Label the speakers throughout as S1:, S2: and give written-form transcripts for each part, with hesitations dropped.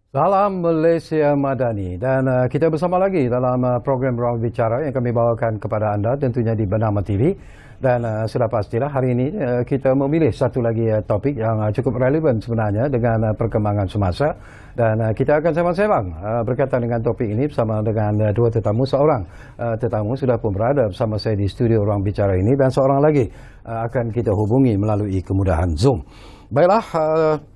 S1: Salam Malaysia Madani dan kita bersama lagi dalam program Ruang Bicara yang kami bawakan kepada anda tentunya di Bernama TV dan sudah pastilah hari ini kita memilih satu lagi topik yang cukup relevan sebenarnya dengan perkembangan semasa dan kita akan sembang-sembang berkaitan dengan topik ini bersama dengan dua tetamu. Seorang tetamu sudah pun berada bersama saya di studio Ruang Bicara ini dan seorang lagi akan kita hubungi melalui kemudahan Zoom. Baiklah,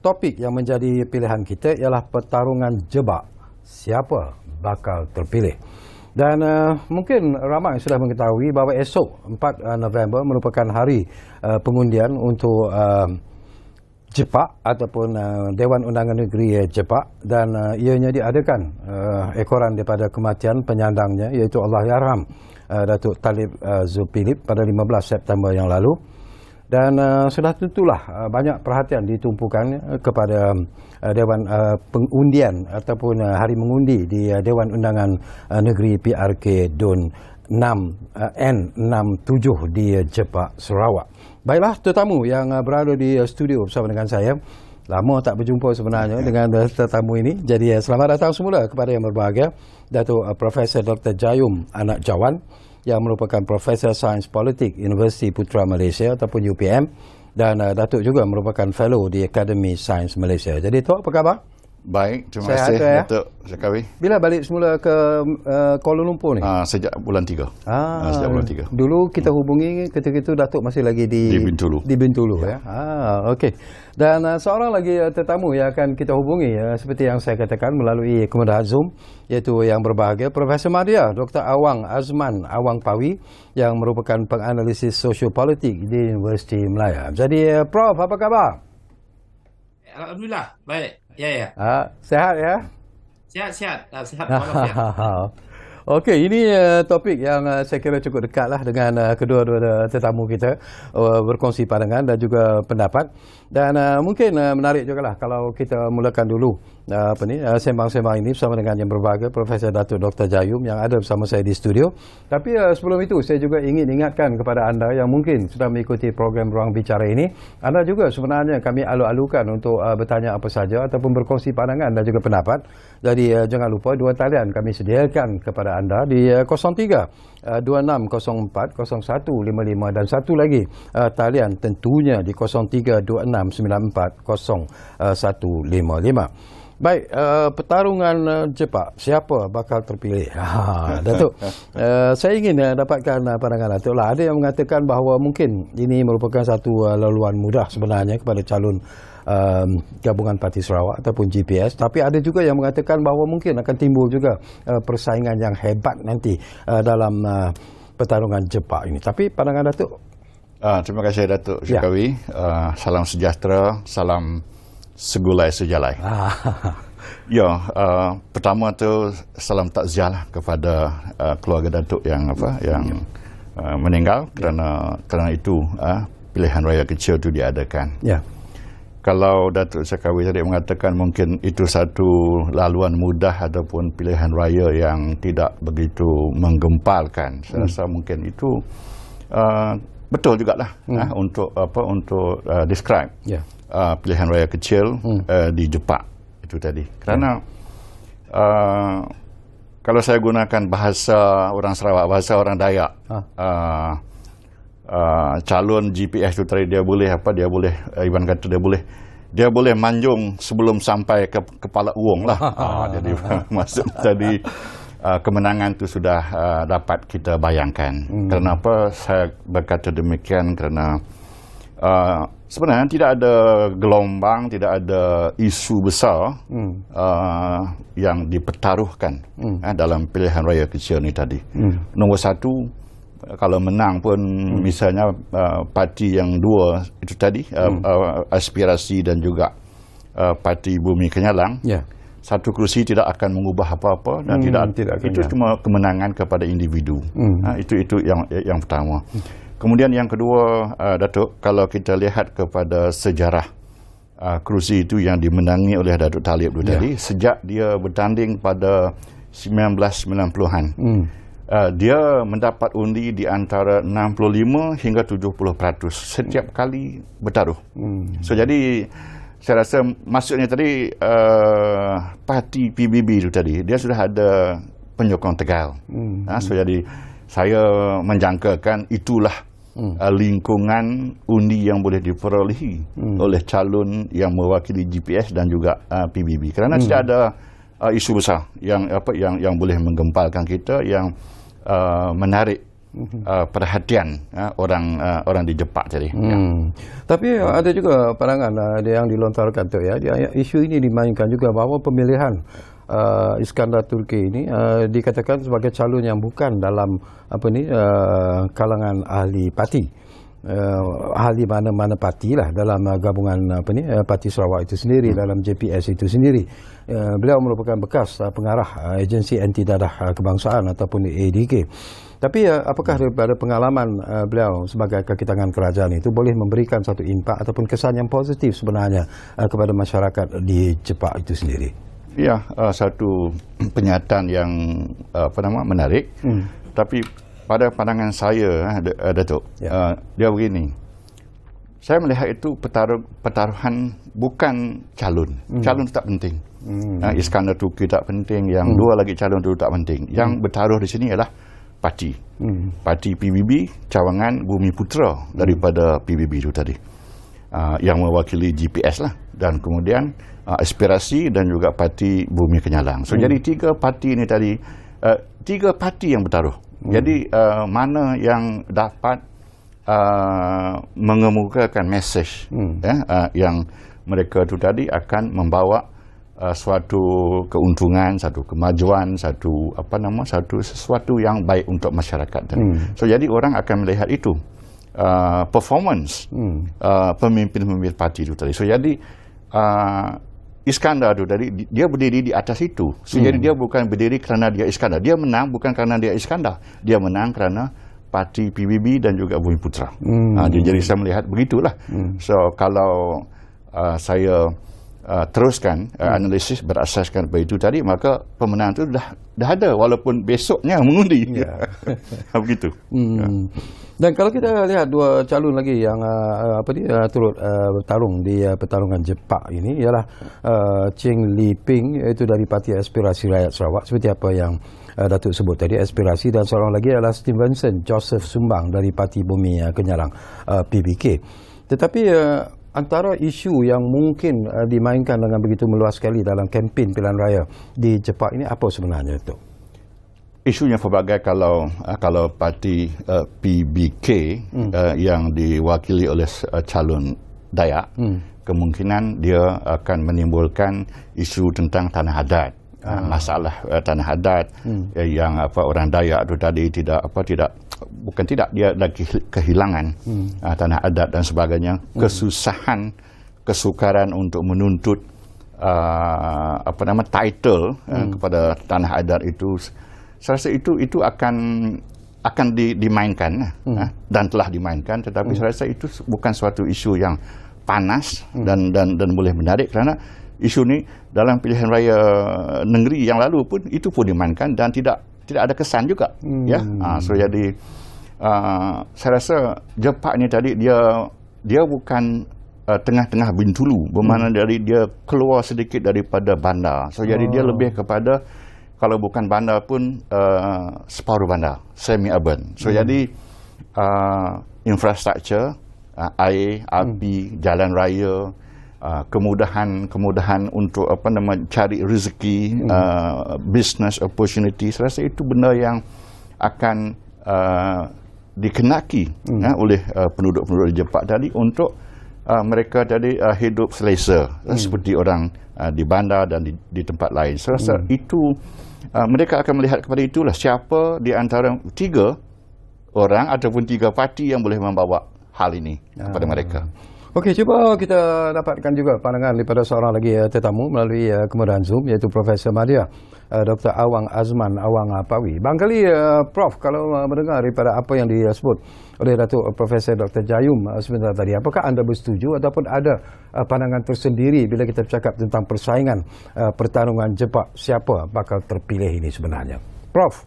S1: topik yang menjadi pilihan kita ialah pertarungan jebak. Siapa bakal terpilih? Dan mungkin ramai sudah mengetahui bahawa esok 4 November merupakan hari pengundian untuk JEPAK ataupun Dewan Undangan Negeri JEPAK dan ianya diadakan ekoran daripada kematian penyandangnya iaitu Allahyarham Datuk Talib Zulkifli pada 15 September yang lalu. Dan sudah tentulah banyak perhatian ditumpukan kepada Dewan Pengundian ataupun hari mengundi di Dewan Undangan Negeri PRK DUN N67 di JEPAK Sarawak. Baiklah, tetamu yang berada di studio bersama dengan saya. Lama tak berjumpa sebenarnya dengan tetamu ini. Jadi selamat datang semula kepada yang berbahagia Datuk Profesor Dr. Jayum Anak Jawan yang merupakan Profesor Sains Politik Universiti Putra Malaysia ataupun UPM dan Datuk juga merupakan Fellow di Akademi Sains Malaysia. Jadi Tok, apa khabar?
S2: Baik, terima kasih Datuk Zakawi.
S1: Bila balik semula ke Kuala Lumpur ni?
S2: Sejak bulan 3. Sejak bulan 3.
S1: Dulu kita hubungi ketika itu Datuk masih lagi di
S2: Bintulu.
S1: Di Bintulu ya. Okey. Dan seorang lagi tetamu yang akan kita hubungi seperti yang saya katakan melalui kemudahan Zoom iaitu yang berbahagia Profesor Madya Dr. Awang Azman Awang Pawi yang merupakan penganalisis sosiopolitik di Universiti Melaya. Jadi Prof, apa khabar?
S3: Alhamdulillah, baik. Ya.
S1: Sehat ya?
S3: Sihat. Sihat. Walafiat.
S1: Okey, ini topik yang saya kira cukup dekatlah dengan kedua-dua tetamu kita berkongsi pandangan dan juga pendapat. Dan mungkin menarik jugalah kalau kita mulakan dulu sembang-sembang ini bersama dengan yang berbahagia Profesor Datuk Dr. Jayum yang ada bersama saya di studio. Tapi sebelum itu saya juga ingin ingatkan kepada anda yang mungkin sudah mengikuti program Ruang Bicara ini, anda juga sebenarnya kami alu-alukan untuk bertanya apa saja ataupun berkongsi pandangan dan juga pendapat. Jadi jangan lupa dua talian kami sediakan kepada anda di 03 2604 0155 dan satu lagi talian tentunya di 032694 0155. Baik, pertarungan JEPAK, siapa bakal terpilih? Datuk, saya ingin dapatkan pandangan Datuk lah. Ada yang mengatakan bahawa mungkin ini merupakan satu laluan mudah sebenarnya kepada calon Gabungan Parti Sarawak ataupun GPS, tapi ada juga yang mengatakan bahawa mungkin akan timbul juga persaingan yang hebat nanti dalam pertarungan JEPAK ini. Tapi pandangan Datuk?
S2: Terima kasih Datuk Zakawi. Salam sejahtera, salam segulai sejalai. Pertama tu salam takziah lah kepada keluarga Datuk yang meninggal kerana itu pilihan raya kecil itu diadakan. Kalau Datuk Zakawi tadi mengatakan mungkin itu satu laluan mudah ataupun pilihan raya yang tidak begitu menggempalkan, saya rasa mungkin itu betul jugalah untuk describe pilihan raya kecil di JEPAK itu tadi. Kerana kalau saya gunakan bahasa orang Sarawak, bahasa orang Dayak, calon GPS itu tadi dia boleh Iwan kata dia boleh manjung sebelum sampai ke kepala uang lah. Jadi maksud tadi kemenangan itu sudah dapat kita bayangkan. Kenapa saya berkata demikian? Kerana sebenarnya tidak ada gelombang, tidak ada isu besar yang dipertaruhkan dalam pilihan raya kecil ni tadi. Nombor satu, kalau menang pun misalnya parti yang dua itu tadi, aspirasi dan juga parti Bumi Kenyalang, satu kerusi tidak akan mengubah apa-apa dan tidak itu cuma kemenangan kepada individu. Itu yang pertama. Kemudian yang kedua, Datuk, kalau kita lihat kepada sejarah kerusi itu yang dimenangi oleh Datuk Talib itu tadi, sejak dia bertanding pada 1990-an, dia mendapat undi di antara 65 hingga 70% setiap kali bertaruh. So jadi saya rasa maksudnya tadi parti PBB itu tadi dia sudah ada penyokong tegal. So jadi saya menjangkakan itulah lingkungan undi yang boleh diperolehi oleh calon yang mewakili GPS dan juga PBB. Kerana tidak ada isu besar yang boleh menggempalkan kita, yang menarik perhatian orang di Jepang tadi.
S1: Tapi ada juga pandangan yang dilontarkan tu ya. Isu ini dimainkan juga bahawa pemilihan Iskandar Turki ini dikatakan sebagai calon yang bukan dalam kalangan ahli parti. Ahli mana-mana parti lah dalam gabungan Parti Sarawak itu sendiri, dalam JPS itu sendiri. Beliau merupakan bekas pengarah agensi anti dadah kebangsaan ataupun ADK. Tapi apakah daripada pengalaman beliau sebagai kaki tangan kerajaan itu boleh memberikan satu impak ataupun kesan yang positif sebenarnya kepada masyarakat di Jepang itu sendiri?
S2: Ya, satu penyataan yang menarik. Tapi pada pandangan saya, Datuk, dia begini. Saya melihat itu pertaruhan bukan calon. Calon itu tak penting. Iskandar Turki tak penting, yang dua lagi calon itu tak penting. Yang bertaruh di sini adalah parti. Parti PBB, cawangan Bumi Putra daripada PBB itu tadi. Yang mewakili GPS lah. Dan kemudian aspirasi dan juga parti Bumi Kenyalang. So jadi tiga parti ini tadi, tiga parti yang bertaruh. Jadi mana yang dapat mengemukakan mesej yang mereka itu tadi akan membawa suatu keuntungan, satu kemajuan, sesuatu yang baik untuk masyarakat. So jadi orang akan melihat itu performance pemimpin-pemimpin parti itu tadi. So jadi Iskandar itu tadi dia berdiri di atas itu. So jadi dia bukan berdiri kerana dia Iskandar. Dia menang bukan kerana dia Iskandar. Dia menang kerana parti PBB dan juga Bumi Putra. Jadi saya melihat begitulah. So kalau saya teruskan analisis berasaskan pada itu tadi, maka pemenang itu dah ada walaupun besoknya mengundi. Begitu.
S1: Dan kalau kita lihat dua calon lagi yang turut bertarung di pertarungan Jepang ini ialah Cheng Li Ping, iaitu dari Parti Aspirasi Rakyat Sarawak, seperti apa yang Datuk sebut tadi, aspirasi, dan seorang lagi adalah Stevenson Joseph Sumbang dari Parti Bumi Kenyalang PBK. Tetapi antara isu yang mungkin dimainkan dengan begitu meluas sekali dalam kempen pilihan raya di Jepang ini apa sebenarnya itu?
S2: Isunya pelbagai. Kalau parti PBK yang diwakili oleh calon Dayak, kemungkinan dia akan menimbulkan isu tentang tanah adat. Masalah tanah adat yang orang Dayak itu tadi dia lagi kehilangan tanah adat dan sebagainya, kesusahan, kesukaran untuk menuntut title kepada tanah adat itu. Saya rasa itu akan dimainkan dan telah dimainkan, tetapi saya rasa itu bukan suatu isu yang panas dan boleh menarik, kerana isu ini dalam pilihan raya negeri yang lalu pun itu pun dimainkan dan tidak ada kesan juga. So jadi saya rasa Jepang ini tadi dia bukan tengah-tengah Bintulu, bermakna dari dia keluar sedikit daripada bandar. So jadi dia lebih kepada, kalau bukan bandar pun separuh bandar, semi-urban. So jadi infrastruktur, air, api, jalan raya, kemudahan untuk cari rezeki, business opportunity. Saya rasa itu benda yang akan dikenaki oleh penduduk-penduduk di Jepang tadi untuk mereka tadi hidup selesa seperti orang di bandar dan di tempat lain. Saya rasa itu mereka akan melihat kepada itulah, siapa di antara tiga orang ataupun tiga parti yang boleh membawa hal ini kepada mereka.
S1: Okey, cuba kita dapatkan juga pandangan daripada seorang lagi tetamu melalui kemudahan Zoom, iaitu Profesor Madya, Dr. Awang Azman Awang Pawi. Barangkali Prof, kalau mendengar daripada apa yang disebut oleh Datuk Profesor Dr. Jayum sebentar tadi, apakah anda bersetuju ataupun ada pandangan tersendiri bila kita bercakap tentang persaingan pertarungan Jepang, siapa bakal terpilih ini sebenarnya? Prof.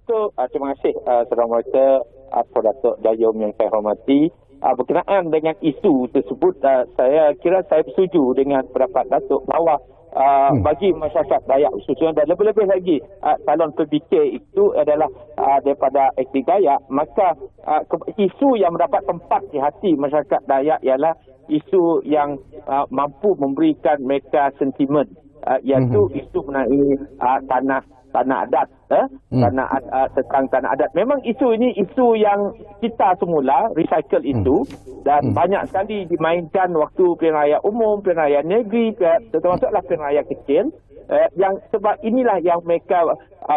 S4: Terima kasih Saudara Datuk Jayum yang saya hormati. berkenaan dengan isu tersebut, saya kira saya setuju dengan pendapat Datuk bahawa bagi masyarakat Dayak khususnya dan lebih-lebih lagi calon PBK itu adalah daripada etnik Dayak, maka isu yang mendapat tempat di hati masyarakat Dayak ialah isu yang mampu memberikan mereka sentimen, iaitu isu mengenai tanah adat, tentang tanah adat. Memang isu ini isu yang kita semula recycle itu dan banyak sekali dimainkan waktu pilihan raya umum, pilihan raya negeri, termasuklah pilihan raya kecil. Yang sebab inilah yang mereka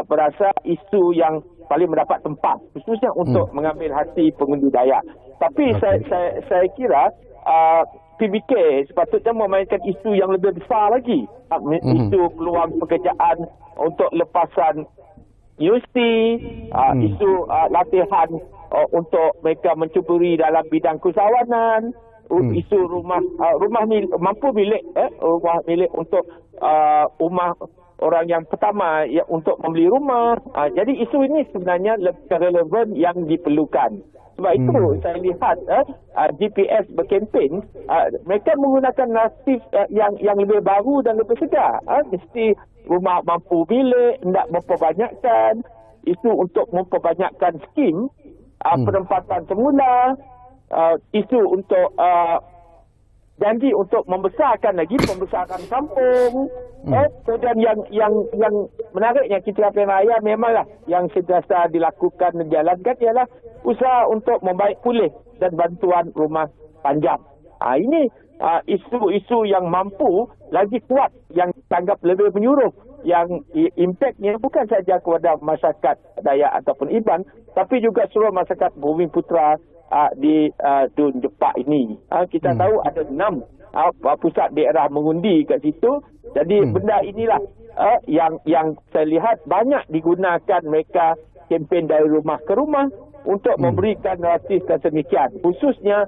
S4: berasa isu yang paling mendapat tempat, khususnya untuk mengambil hati pengundi Dayak. Tapi saya kira PBK sepatutnya memainkan isu yang lebih besar lagi, isu peluang pekerjaan untuk lepasan universiti, isu latihan untuk mereka mencuburi dalam bidang kesawanan, isu rumah mampu milik rumah milik untuk rumah orang yang pertama untuk membeli rumah. Jadi isu ini sebenarnya lebih relevan yang diperlukan. Sebab itu saya lihat GPS berkempen, mereka menggunakan naratif yang lebih baru dan lebih segar. Mesti rumah mampu milik, hendak memperbanyakkan, isu untuk memperbanyakkan skim penempatan semula, isu untuk janji untuk membesarkan lagi pembesaran kampung. Dan yang menariknya kita pilihan raya memanglah yang sentiasa dilakukan dan dijalankan ialah usaha untuk membaik pulih dan bantuan rumah panjang. Ini isu-isu yang mampu lagi kuat, yang dianggap lebih menyuruh, yang impaknya bukan saja kepada masyarakat Dayak ataupun Iban, tapi juga seluruh masyarakat Bumi Putra di Dun Jepak ini. Kita tahu ada 6 pusat daerah mengundi kat situ. Jadi benda inilah yang saya lihat banyak digunakan mereka kempen dari rumah ke rumah untuk memberikan naratif sedemikian. Khususnya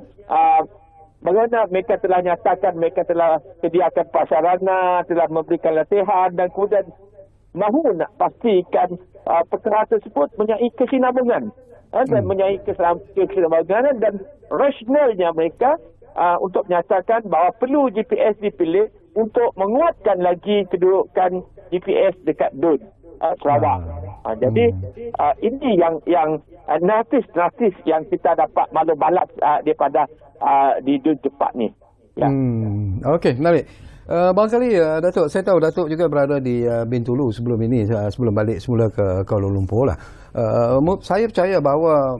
S4: bagaimana mereka telah nyatakan mereka telah sediakan prasarana, telah memberikan latihan dan kemudian mahu nak pastikan perkara tersebut mempunyai kesinambungan dan mempunyai kesinambungan dan rasionalnya mereka untuk menyatakan bahawa perlu GPS dipilih untuk menguatkan lagi kedudukan GPS dekat Dun Sarawak. Jadi ini yang naratif yang kita dapat maklum balas daripada di Dun Jepak ni. Ya.
S1: Okey, menarik. Barangkali Datuk, saya tahu Datuk juga berada di Bintulu sebelum ini, sebelum balik semula ke Kuala Lumpur lah. Saya percaya bahawa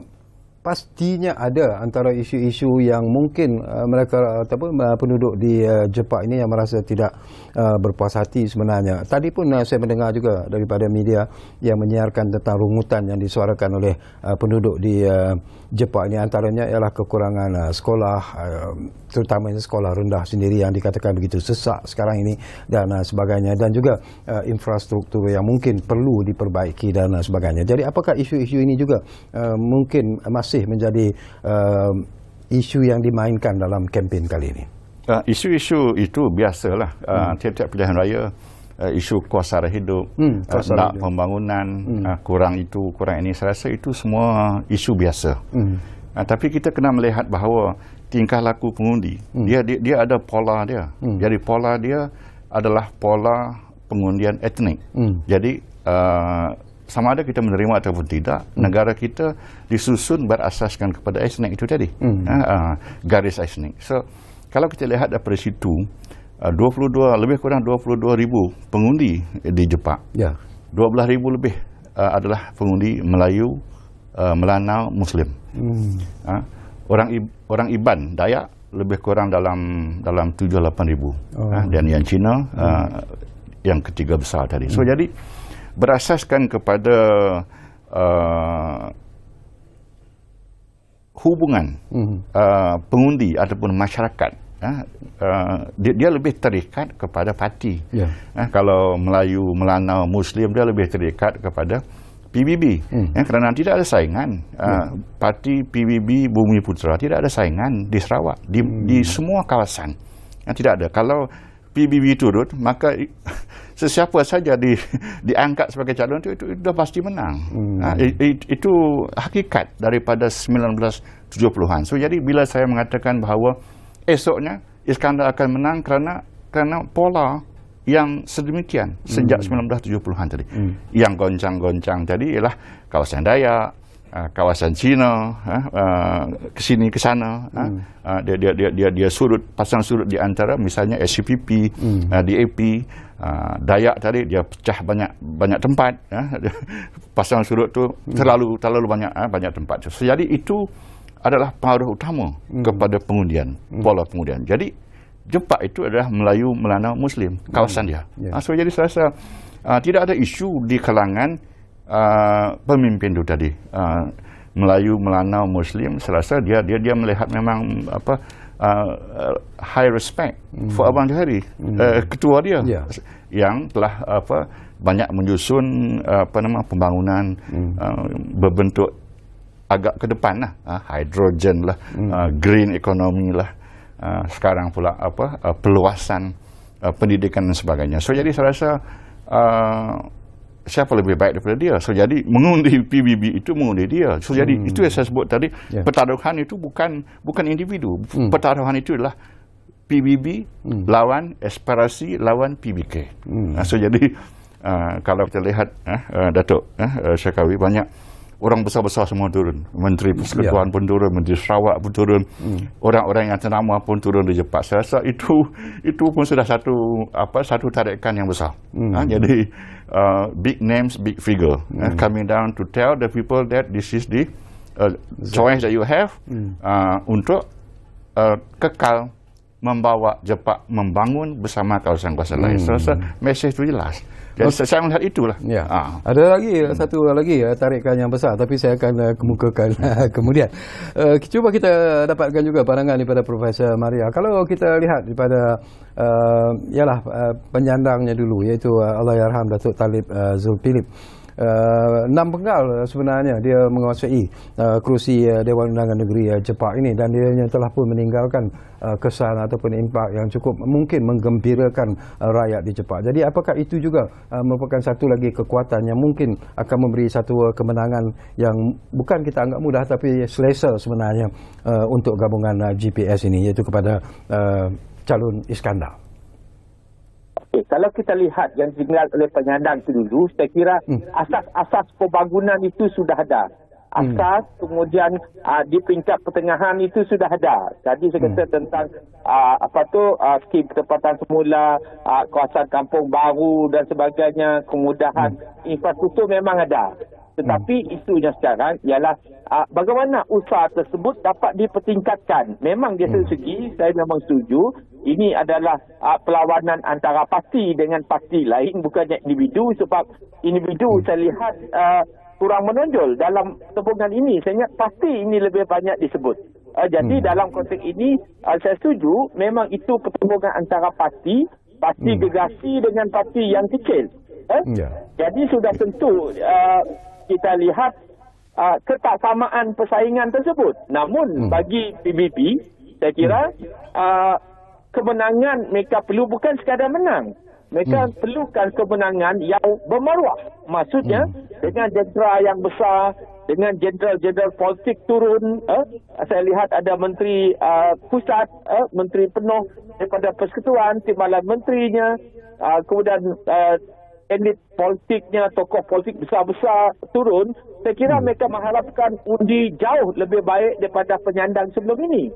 S1: pastinya ada antara isu-isu yang mungkin mereka ataupun penduduk di Jepak ini yang merasa tidak berpuas hati sebenarnya. Tadi pun saya mendengar juga daripada media yang menyiarkan tentang rungutan yang disuarakan oleh penduduk di Jepak ini, antaranya ialah kekurangan sekolah, terutamanya sekolah rendah sendiri yang dikatakan begitu sesak sekarang ini dan sebagainya, dan juga infrastruktur yang mungkin perlu diperbaiki dan sebagainya. Jadi apakah isu-isu ini juga mungkin masih menjadi isu yang dimainkan dalam kempen kali ini?
S2: Isu-isu itu biasalah. Tiap-tiap pilihan raya, isu kuasa hidup, nak pembangunan, kurang itu, kurang ini. Saya rasa itu semua isu biasa. Tapi kita kena melihat bahawa tingkah laku pengundi, dia ada pola dia. Jadi pola dia adalah pola pengundian etnik. Jadi sama ada kita menerima ataupun tidak, negara kita disusun berasaskan kepada etnik itu tadi, garis etnik. So kalau kita lihat daripada situ, lebih kurang 22,000 pengundi di Jepak. 12,000 lebih adalah pengundi Melayu, Melanau, Muslim. Orang Iban, Dayak lebih kurang dalam 7-8,000. Dan yang Cina yang ketiga besar tadi. So jadi berasaskan kepada hubungan pengundi ataupun masyarakat. Dia lebih terikat kepada parti. Kalau Melayu, Melanau, Muslim, dia lebih terikat kepada PBB. Kerana tidak ada saingan. Parti PBB Bumi Putra tidak ada saingan di Sarawak, di semua kawasan. Tidak ada. Kalau PBB turut, maka sesiapa saja diangkat sebagai calon itu dah pasti menang. Itu hakikat daripada 1970-an. So jadi bila saya mengatakan bahawa esoknya Iskandar akan menang kerana pola yang sedemikian sejak 1970-an tadi. Yang goncang-goncang tadi ialah kawasan Dayak, kawasan Cina, kesini ke sana, dia pasang surut di antara misalnya SCPP, DAP, Dayak tadi dia pecah banyak tempat, pasang surut tu terlalu banyak tempat. So, jadi itu adalah pengaruh utama kepada pengundian, pola pengundian. Jadi Jepak itu adalah Melayu, Melanau, Muslim, kawasan dia. So jadi saya rasa tidak ada isu di kalangan pemimpin itu tadi. Melayu, Melanau, Muslim, saya rasa dia melihat memang high respect for Abang Johari, ketua dia, yang telah banyak menyusun pembangunan berbentuk agak ke depan lah, hidrogen lah, green economy lah, sekarang pula perluasan pendidikan dan sebagainya. So jadi saya rasa siapa lebih baik daripada dia. So jadi mengundi PBB itu mengundi dia. So jadi itu yang saya sebut tadi, pertaruhan itu bukan individu. Pertaruhan itu adalah PBB lawan aspirasi lawan PBK. So jadi kalau kita lihat Datuk Syakawi, banyak orang besar-besar semua turun. Menteri Persekutuan pun turun, Menteri Sarawak pun turun, orang-orang yang ternama pun turun di Jepak. Saya rasa itu pun sudah satu tarikan yang besar. Jadi big names, big figure coming down to tell the people that this is the choice that you have untuk kekal membawa Jepak membangun bersama kawasan-kawasan lain. Saya rasa mesej itu jelas. Jadi saya melihat itulah.
S1: Ada lagi satu lagi tarikan yang besar, tapi saya akan kemukakan kemudian. Cuba kita dapatkan juga pandangan daripada Profesor Maria. Kalau kita lihat daripada penyandangnya dulu, iaitu Allahyarham Datuk Talib Zulkifli. 6 penggal sebenarnya dia menguasai kerusi Dewan Undangan Negeri Jepak ini, dan dia telah pun meninggalkan kesan ataupun impak yang cukup mungkin menggembirakan rakyat di Jepak. Jadi apakah itu juga merupakan satu lagi kekuatan yang mungkin akan memberi satu kemenangan yang bukan kita anggap mudah tapi selesa sebenarnya untuk gabungan GPS ini, iaitu kepada calon Iskandar?
S4: Kalau kita lihat yang ditinggal oleh penyandang itu dulu, saya kira asas-asas pembangunan itu sudah ada. Asas, kemudian di peringkat pertengahan itu sudah ada. Tadi saya kata tentang skim ketempatan semula, kawasan kampung baru dan sebagainya, kemudahan infrastruktur memang ada. Tetapi isunya sekarang ialah bagaimana usaha tersebut dapat dipertingkatkan. Memang dari segi saya memang setuju, ini adalah perlawanan antara parti dengan parti lain, bukannya individu, sebab individu saya lihat kurang menonjol dalam hubungan ini. Saya ingat parti ini lebih banyak disebut. Jadi dalam konteks ini saya setuju, memang itu pertemuan antara parti gerasi dengan parti yang kecil. Jadi sudah tentu kita lihat ketaksamaan persaingan tersebut. Namun bagi PBB, saya kira kemenangan mereka perlu bukan sekadar menang. Mereka perlukan kemenangan yang bermaruah. Maksudnya dengan jentera yang besar, dengan jenderal-jenderal politik turun. Saya lihat ada menteri pusat, menteri penuh daripada persekutuan, timbalan menterinya, kemudian elit politiknya, tokoh politik besar-besar turun. Saya kira mereka mengharapkan undi jauh lebih baik daripada penyandang sebelum ini.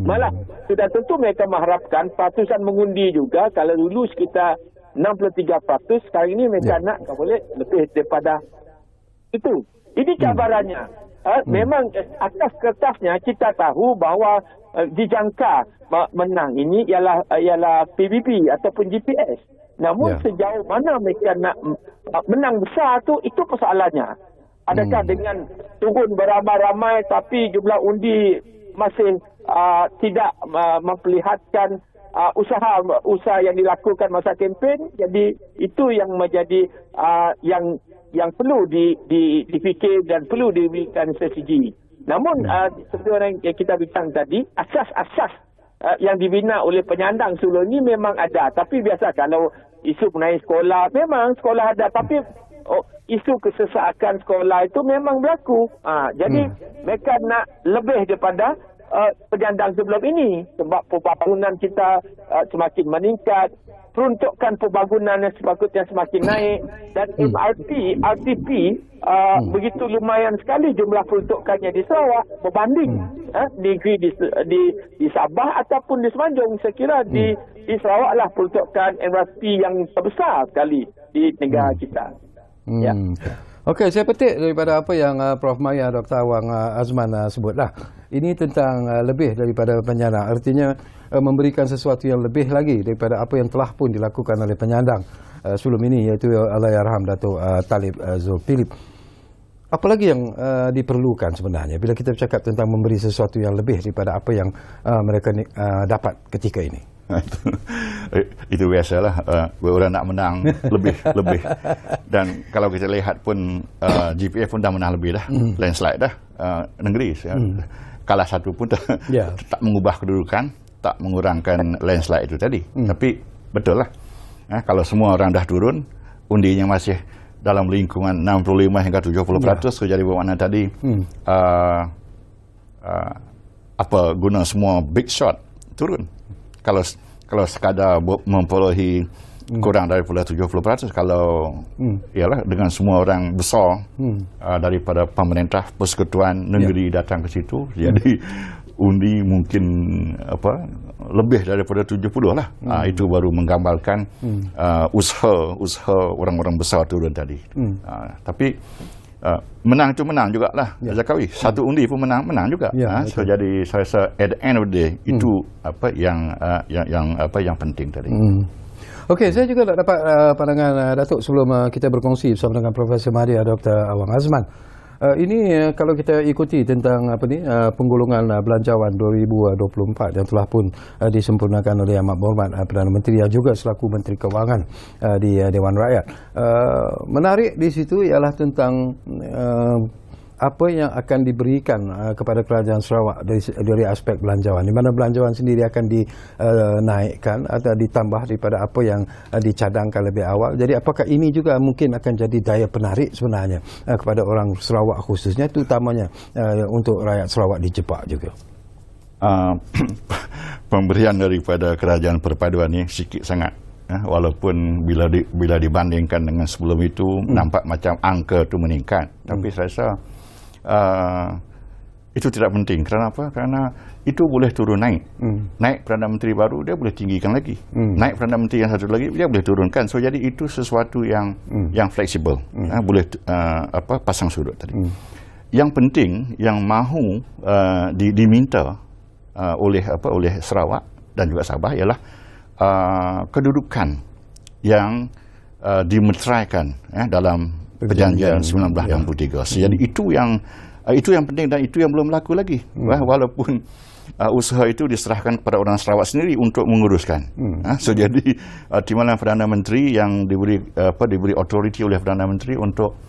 S4: Malah sudah tentu mereka mengharapkan peratusan mengundi juga. Kalau dulu sekitar 63%, sekarang ini mereka nak kalau boleh lebih daripada itu. Ini cabarannya. Memang atas kertasnya kita tahu bahawa dijangka menang ini ialah PBB ataupun GPS. Namun sejauh mana mereka nak menang besar itu persoalannya. Adakah dengan turun beramai-ramai tapi jumlah undi masih tidak memperlihatkan usaha yang dilakukan masa kempen? Jadi itu yang menjadi yang perlu difikir dan perlu diberikan strategi. Namun seperti yang kita bincang tadi, asas-asas yang dibina oleh penyandang sebelum ini memang ada. Tapi biasa kalau isu mengenai sekolah, memang sekolah ada, tapi isu kesesakan sekolah itu memang berlaku. Jadi mereka nak lebih daripada penyandang sebelum ini, sebab pembangunan kita semakin meningkat, peruntukan pembangunan yang sepatutnya semakin naik, dan RTP begitu lumayan sekali jumlah peruntukannya di Sarawak berbanding negeri di Sabah ataupun di Semenanjung. Saya kira di Sarawak lah peruntukan MRP yang terbesar sekali di negara kita. Ya.
S1: Okey, saya petik daripada apa yang Prof Maya, Dr. Awang Azman sebutlah. Ini tentang lebih daripada penyandang. Artinya memberikan sesuatu yang lebih lagi daripada apa yang telah pun dilakukan oleh penyandang sebelum ini, iaitu Allahyarham Datuk Talib Zulkifli. Apa lagi yang diperlukan sebenarnya bila kita bercakap tentang memberi sesuatu yang lebih daripada apa yang mereka dapat ketika ini?
S2: Itu biasalah, orang nak menang lebih. Dan kalau kita lihat pun GPF pun dah menang lebih dah, landslide dah, negeri kalah satu pun tak mengubah kedudukan, tak mengurangkan landslide itu tadi. Tapi betul lah, kalau semua orang dah turun, undinya masih dalam lingkungan 65 hingga 70%, jadi bermakna tadi apa guna semua big shot turun. Kalau sekadar memperolehi kurang daripada 70%, kalau ialah dengan semua orang besar daripada pemerintah persekutuan negeri datang ke situ, jadi undi mungkin lebih daripada 70 lah. Itu baru menggambarkan usaha orang-orang besar turun tadi. Tapi menang itu menang jugalah, Zakawi. Satu undi pun menang juga. So jadi saya rasa at the end of the day itu yang penting tadi.
S1: Okey, saya juga nak dapat pandangan Datuk sebelum kita berkongsi bersama dengan Profesor Mahdi Dr. Awang Azman. Ini kalau kita ikuti tentang penggolongan belanjawan 2024 yang telah pun disempurnakan oleh Amat Berhormat Perdana Menteri yang juga selaku Menteri Kewangan di Dewan Rakyat. Menarik di situ ialah tentang apa yang akan diberikan kepada kerajaan Sarawak dari aspek belanjawan, di mana belanjawan sendiri akan dinaikkan atau ditambah daripada apa yang dicadangkan lebih awal. Jadi apakah ini juga mungkin akan jadi daya penarik sebenarnya kepada orang Sarawak khususnya, terutamanya untuk rakyat Sarawak dijebak juga?
S2: Pemberian daripada kerajaan perpaduan ini sikit sangat. Walaupun bila dibandingkan dengan sebelum itu nampak macam angka itu meningkat, tapi saya rasa itu tidak penting. Kerana apa? Kerana itu boleh turun naik. Naik Perdana Menteri baru, dia boleh tinggikan lagi. Naik Perdana Menteri yang satu lagi, dia boleh turunkan. So jadi itu sesuatu yang fleksibel. Boleh pasang surut tadi. Yang penting, yang mahu diminta oleh Sarawak dan juga Sabah ialah kedudukan yang dimeteraikan dalam Perjanjian 1963. Jadi itu yang penting dan itu yang belum berlaku lagi. Walaupun usaha itu diserahkan kepada orang Sarawak sendiri untuk menguruskan. So jadi timbalan Perdana Menteri yang diberi authority oleh Perdana Menteri untuk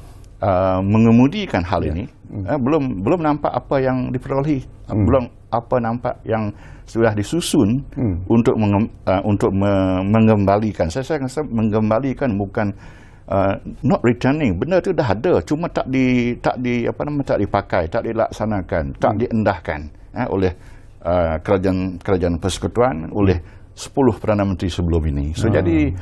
S2: mengemudikan hal ini, belum nampak apa yang diperolehi, belum apa nampak yang sudah disusun untuk mengembalikan. Saya rasa mengembalikan bukan not returning. Benda itu dah ada, cuma tak dipakai, tak dilaksanakan, tak diendahkan oleh kerajaan persekutuan, oleh 10 Perdana Menteri sebelum ini. So jadi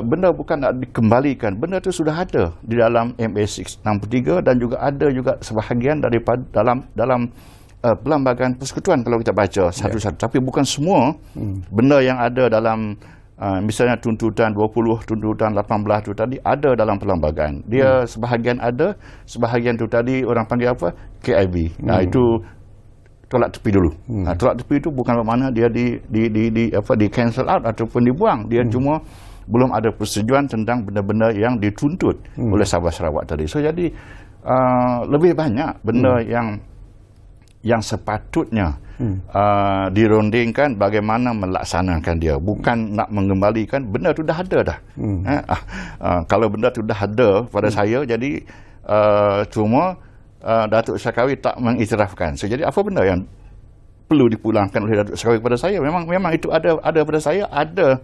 S2: benda bukan nak dikembalikan, benda itu sudah ada di dalam MA 63 dan juga ada juga sebahagian daripada dalam perlembagaan persekutuan kalau kita baca satu-satu. Tapi bukan semua benda yang ada dalam misalnya tuntutan 20, tuntutan 18 itu tadi ada dalam perlembagaan. Dia sebahagian ada, sebahagian itu tadi orang panggil apa? KIB. Itu tolak tepi dulu. Tolak tepi itu bukan bermakna dia di cancel out ataupun dibuang. Dia cuma belum ada persetujuan tentang benda-benda yang dituntut oleh Sabah Sarawak tadi. So jadi lebih banyak benda yang sepatutnya dirondingkan bagaimana melaksanakan dia, bukan nak mengembalikan. Benda itu dah ada dah. Kalau benda itu dah ada pada saya, jadi cuma Datuk Syakawi tak mengiktirafkan. So jadi apa benda yang perlu dipulangkan oleh Datuk Serawi kepada saya. Memang itu ada pada saya, ada.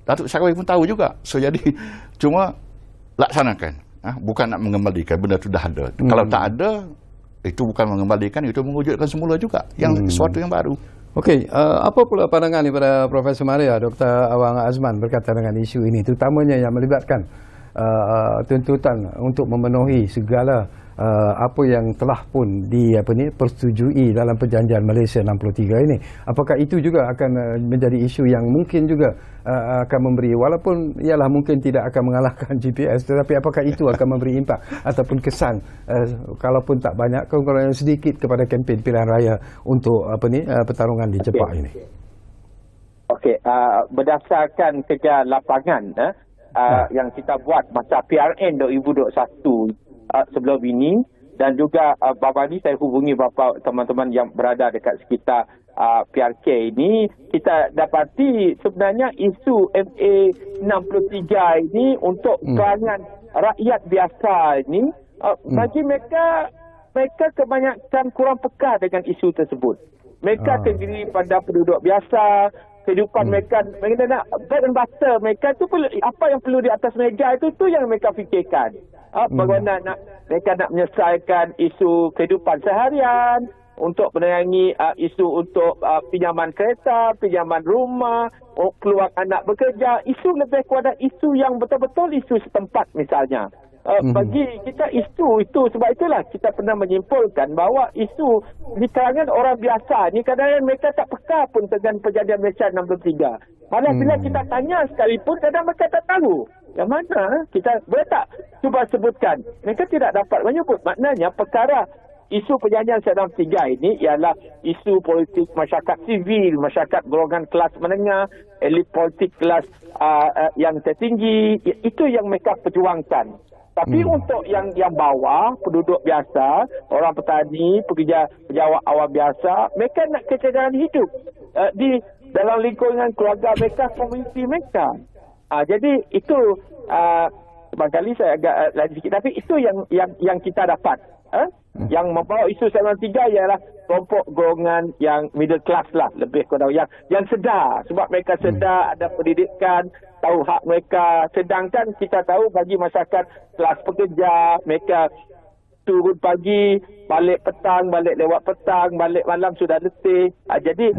S2: Datuk Serawi pun tahu juga. So jadi cuma laksanakan. Bukan nak mengembalikan, benda itu dah ada. Kalau tak ada, itu bukan mengembalikan, itu mewujudkan semula juga yang sesuatu yang baru.
S1: Okey, apa pula pandangan daripada Profesor Maria, Dr. Awang Azman berkaitan dengan isu ini, terutamanya yang melibatkan tuntutan untuk memenuhi segala apa yang telah pun persetujui dalam perjanjian Malaysia 63 ini. Apakah itu juga akan menjadi isu yang mungkin juga akan memberi, walaupun ialah mungkin tidak akan mengalahkan GPS, tetapi apakah itu akan memberi impak ataupun kesan kalaupun tak banyak, kekurangan sedikit kepada kempen pilihan raya untuk pertarungan di Jepak ini?
S4: Okey, berdasarkan kerja lapangan yang kita buat masa PRN 2021 sebelum ini, dan juga bapa ni saya hubungi beberapa teman-teman yang berada dekat sekitar PRK ini, kita dapati sebenarnya isu MA 63 ini untuk kalangan rakyat biasa ini, bagi mereka kebanyakan kurang peka dengan isu tersebut. Mereka terdiri pada penduduk biasa, kehidupan mereka nak bread and butter mereka tu perlu, apa yang perlu di atas meja itu yang mereka fikirkan. Bagaimana mereka nak menyelesaikan isu kehidupan seharian, untuk menerangi isu untuk pinjaman kereta, pinjaman rumah, peluang anak bekerja, isu lebih kepada isu yang betul-betul isu setempat misalnya. Bagi kita isu itu, sebab itulah kita pernah menyimpulkan bahawa isu di kalangan orang biasa ni kadang-kadang mereka tak peka pun dengan perjanjian Malaysia 63. Malah bila kita tanya sekalipun, kadang mereka tak tahu yang mana. Kita boleh tak cuba sebutkan? Mereka tidak dapat menyebut. Maknanya perkara isu perjanjian 63 ini ialah isu politik masyarakat sivil, masyarakat golongan kelas menengah, elit politik kelas yang tertinggi. Itu yang mereka perjuangkan. Tapi untuk yang bawah, penduduk biasa, orang petani, pejabat awam biasa, mereka nak kecederaan hidup di dalam lingkungan keluarga mereka, komuniti mereka. Jadi itu barangkali saya agak lain sikit, tapi itu yang kita dapat. Yang membawa isu 93 ialah kelompok golongan yang middle class lah, lebih kurang yang sedar, sebab mereka sedar, ada pendidikan, tahu hak mereka. Sedangkan kita tahu bagi masyarakat kelas pekerja, mereka turun pagi, balik petang, balik lewat petang, balik malam sudah letih. Jadi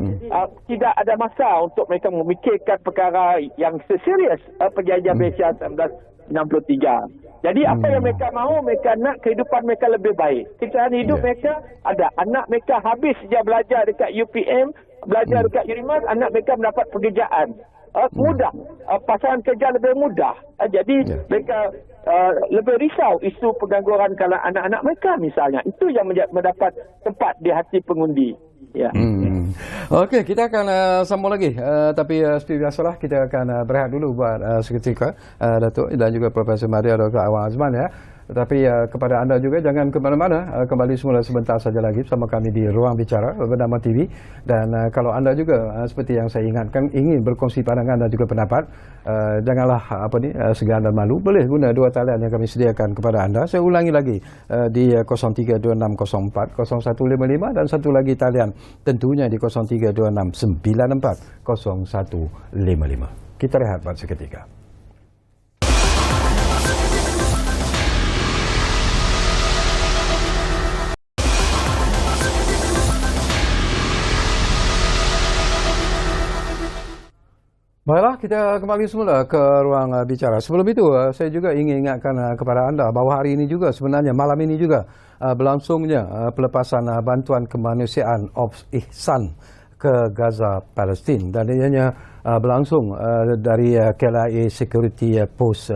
S4: tidak ada masa untuk mereka memikirkan perkara yang seserius perjanjian Malaysia 1963. Jadi apa yang mereka mahu, mereka nak kehidupan mereka lebih baik. Kecerahan hidup mereka ada. Anak mereka habis sejak belajar dekat UPM, belajar dekat UNIMAS, anak mereka mendapat pekerjaan. Mudah. Pasaran kerja lebih mudah. Jadi mereka lebih risau isu pengangguran kalau anak-anak mereka misalnya. Itu yang mendapat tempat di hati pengundi. Ya.
S1: Okey, kita akan sambung lagi. Tapi seperti biasalah, kita akan berehat dulu buat seketika, Datuk dan juga Profesor Maria, Dr. Awang Azman ya. Tetapi kepada anda juga, jangan ke mana-mana, kembali semula sebentar saja lagi bersama kami di Ruang Bicara Bernama TV. Dan kalau anda juga seperti yang saya ingatkan, ingin berkongsi pandangan dan juga pendapat, janganlah segan dan malu, boleh guna dua talian yang kami sediakan kepada anda. Saya ulangi lagi, di 0326040155 dan satu lagi talian tentunya di 0326940155. Kita rehat buat seketika. Baiklah, kita kembali semula ke ruang bicara. Sebelum itu, saya juga ingin ingatkan kepada anda bahawa hari ini juga, sebenarnya malam ini juga, berlangsungnya pelepasan bantuan kemanusiaan Ops Ihsan ke Gaza, Palestin. Dan ianya berlangsung dari KLIA Security Post